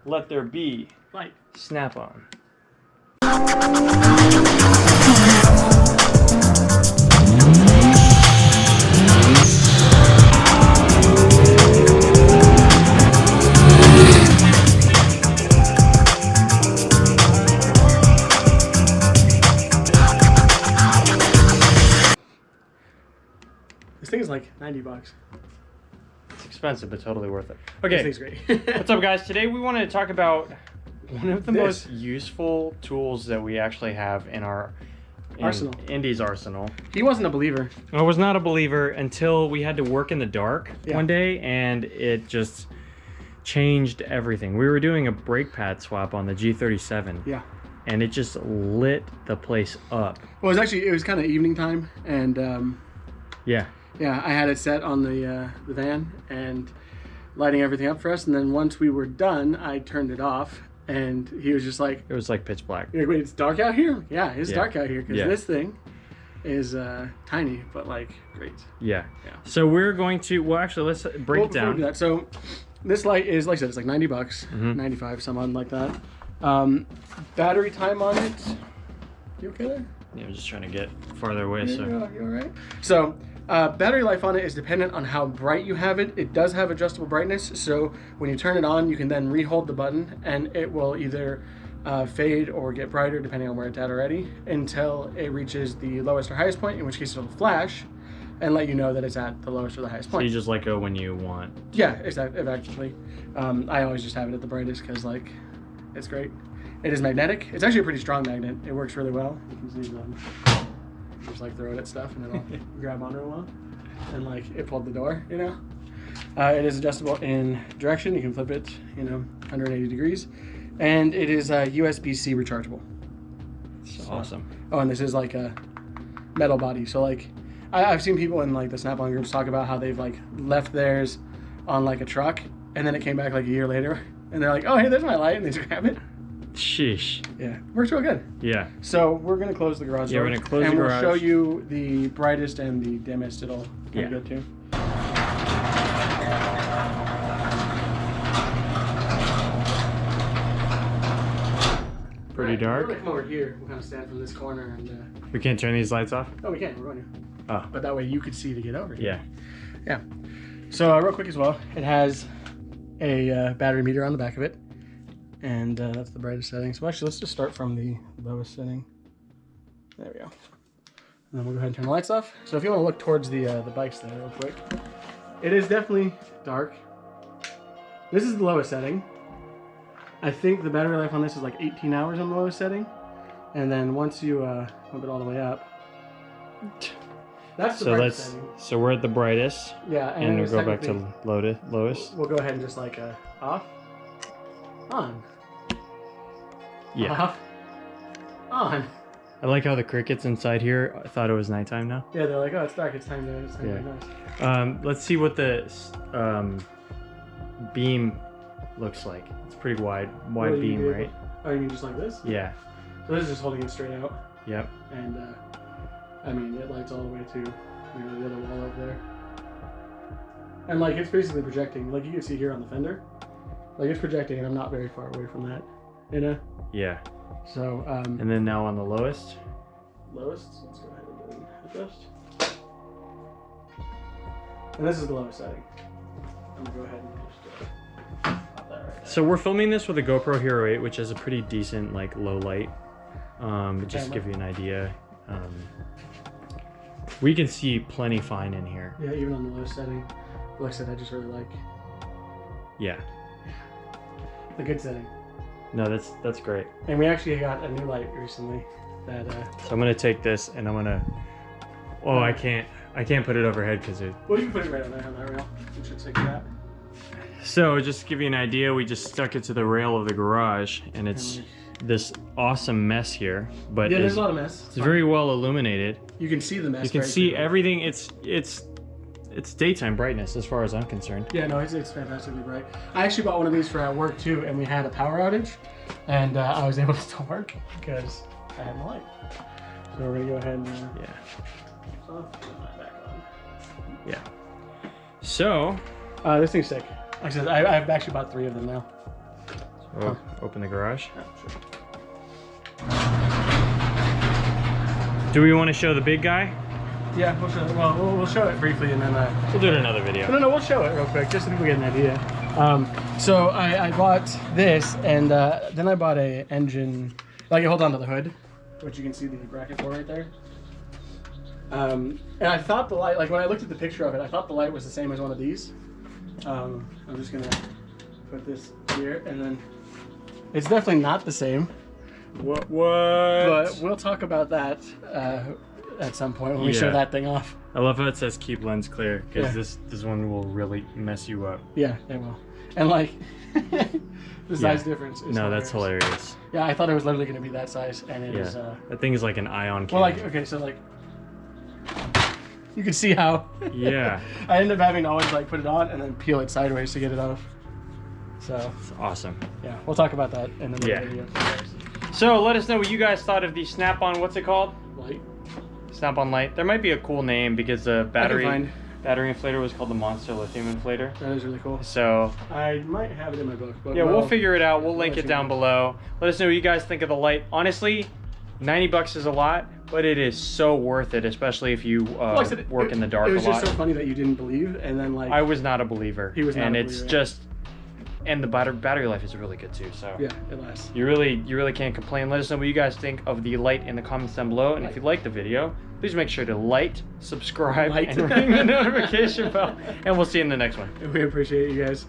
let there be light. Snap on. This thing is like 90 bucks. It's expensive, but totally worth it. Okay. This thing's great. What's up, guys? Today we wanted to talk about one of the most useful tools that we actually have in our arsenal. Indey's arsenal. He wasn't a believer. I was not a believer until we had to work in the dark one day, and it just changed everything. We were doing a brake pad swap on the G37. Yeah. And it just lit the place up. Well, it was kind of evening time, and yeah, I had it set on the van and lighting everything up for us. And then once we were done, I turned it off, and he was just like, it was like pitch black. You're like, wait, it's dark out here? Yeah, it's dark out here because this thing is tiny, but like great. Yeah. So we're going to, well, actually, let's break it down. We do that, so this light is, like I said, it's like 90 bucks, 95, something like that. Battery time on it, you okay there? Yeah, I'm just trying to get farther away. You all right? So battery life on it is dependent on how bright you have it. It does have adjustable brightness, so when you turn it on, you can then re-hold the button, and it will either fade or get brighter depending on where it's at already until it reaches the lowest or highest point, in which case it'll flash and let you know that it's at the lowest or the highest point. So you just let go when you want. Yeah, exactly. I always just have it at the brightest because, like, it's great. It is magnetic. It's actually a pretty strong magnet. It works really well. You can see them. Just like throw it at stuff and it'll grab on real well. And like it pulled the door, you know. It is adjustable in direction. You can flip it, 180 degrees. And it is USB-C rechargeable. So awesome. Oh, and this is like a metal body. So like, I've seen people in like the Snap-on groups talk about how they've like left theirs on like a truck, and then it came back like a year later, and they're like, "Oh, hey, there's my light," and they just grab it. Sheesh. Yeah, works real good. Yeah. So we're gonna close the garage door. Yeah, we're gonna close the garage. And we'll show you the brightest and the dimmest it'll kind of go to. Pretty dark. We're gonna come over here. We'll kind of stand from this corner and. We can't turn these lights off? Oh, we can. We're going to. Oh. But that way you could see to get over here. Yeah. Yeah. So real quick as well, it has a battery meter on the back of it. And that's the brightest setting. So actually, let's just start from the lowest setting. There we go. And then we'll go ahead and turn the lights off. So if you want to look towards the bikes there real quick, it is definitely dark. This is the lowest setting. I think the battery life on this is like 18 hours on the lowest setting. And then once you pump it all the way up, that's the brightest setting. So we're at the brightest. Yeah, and we'll go back to lowest. We'll go ahead and just like off. On. Yeah. Off. On. I like how the crickets inside here thought it was nighttime now. Yeah, they're like, oh, it's dark. It's time to get nice. Let's see what the beam looks like. It's pretty wide beam, right? Oh, you mean just like this? Yeah. So this is just holding it straight out. Yep. And I mean, it lights all the way to the other wall over there. And like, it's basically projecting. Like you can see here on the fender. Like it's projecting, and I'm not very far away from that, Yeah. So. And then now on the lowest. Lowest. Let's go ahead and adjust. And this is the lowest setting. I'm gonna go ahead and just pop that right there. So we're filming this with a GoPro Hero 8, which has a pretty decent like low light. Just to give you an idea. We can see plenty fine in here. Yeah, even on the lowest setting. Like I said, I just really like. Yeah. The good setting. No, that's great. And we actually got a new light recently that so I'm gonna take this and I'm gonna I can't put it overhead because it well, you can put it right on there on that rail. You should take that. So just to give you an idea, we just stuck it to the rail of the garage, and it's this awesome mess here, but yeah, there's a lot of mess. It's very well illuminated. You can see the mess. You can see everything. It's daytime brightness as far as I'm concerned. Yeah, no, it's fantastically bright. I actually bought one of these for at work too, and we had a power outage, and I was able to still work because I had my light. So we're gonna go ahead and put back on. Yeah. So this thing's sick. Like I said, I've actually bought 3 of them now. So We'll open the garage. Do we want to show the big guy? Yeah, we'll show it. Well, we'll show it briefly and then We'll do it in another video. No, we'll show it real quick just so people get an idea. So I bought this, and then I bought a engine. Like, hold on to the hood, which you can see the bracket for right there. And I thought the light, like when I looked at the picture of it, I thought the light was the same as one of these. I'm just gonna put this here, and then it's definitely not the same. What? But we'll talk about that at some point when we show that thing off. I love how it says keep lens clear, because this one will really mess you up. Yeah, it will. And like the size difference is hilarious. That's hilarious. Yeah, I thought it was literally going to be that size, and it is. That thing is like an ion cannon. Well, like, okay, so like you can see how. Yeah. I ended up having to always like put it on and then peel it sideways to get it off. So it's awesome. Yeah, we'll talk about that in another video. So let us know what you guys thought of the Snap-on. What's it called? Light. Snap-on Light. There might be a cool name because the battery inflator was called the Monster Lithium Inflator. That is really cool. So I might have it in my book. But yeah, we'll figure it out. We'll link it down below. Let us know what you guys think of the light. Honestly, 90 bucks is a lot, but it is so worth it, especially if you work in the dark a lot. It was just so funny that you didn't believe, and then like I was not a believer. He was not and a it's believer, just and the battery life is really good too. So yeah, it lasts. You really can't complain. Let us know what you guys think of the light in the comments down below, and if you like the video, please make sure to like, subscribe, and ring the notification bell. And we'll see you in the next one. We appreciate you guys.